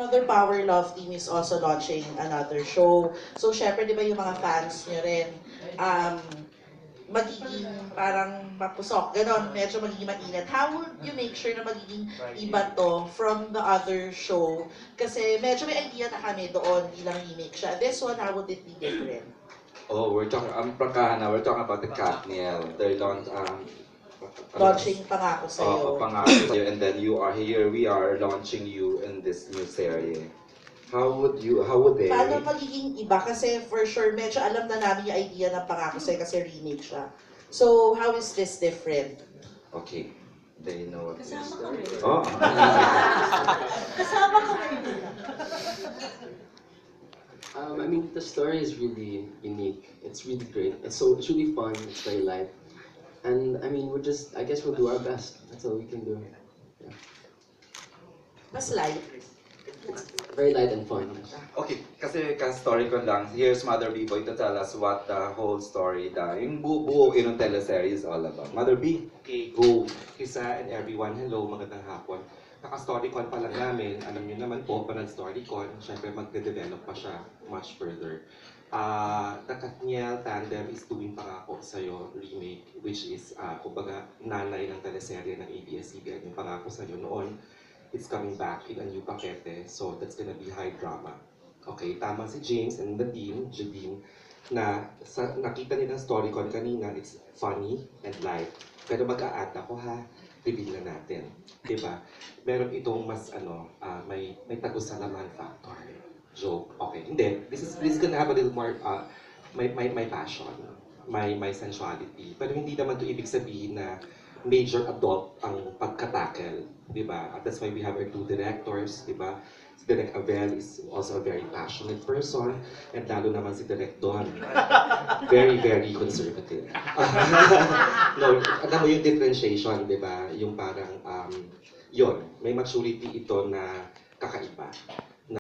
Another Power Love team is also launching another show. So, syempre, di ba yung mga fans nyo rin, um, magiging parang mapusok, ganon, medyo magiging mainit. How would you make sure na magiging iba to from the other show? Kasi medyo may idea na kami doon bilang remake siya. This one, how would it be different? Oh, we're talking about the Katniel. They're Launching Pangako Sa'yo. Pangako Sa'yo, and then here we are launching you in this new series. How would they? Paano magiging iba? Kasi for sure, medyo alam na namin yung idea ng Pangako Sa'yo kasi remake siya. So, how is this different? Okay, they know what this Kasama story. kami. Oh, Kasama kami. I mean, the story is really unique. It's really great. It's really fun. It's very light. And I mean, I guess we'll do our best. That's all we can do. Yeah. Mas light. Very light and fun. okay, kasi ka-story ko lang, here's Mother B Boy to tell us what the whole story, yung buo ng teleserye is all about. Mother B. Okay, go. Kisa and everyone, hello, magandang hapon. Naka-storycon pa lang namin, alam niyo naman po, pa nag-storycon, syempre magde-develop pa siya much further. The Katniel Tandem is doing Pangako Sa'yo remake, which is, kumbaga, nanay ng teleserye ng ABS-CBN, yung Pangako Sa'yo noon. It's coming back in a new pakete, so that's gonna be high drama. Okay, tama si James and the team, Jadine, na nakita nilang storycon kanina, it's funny and light. Pero mag-a-add ako ha, reveal na natin. Diba? Meron itong mas may tagus-salaman factor. Joke. Okay, hindi. This is gonna have a little more, may passion, may sensuality. Pero hindi naman to ibig sabihin na major adult ang pagkatakel, di ba? At that's why we have our two directors, di ba? Si Direk Abel is also a very passionate person, and lalo naman si Direk Don, very, very conservative. No, alam mo yung differentiation, di ba? Yung parang, yun, may maturity ito na kakaiba.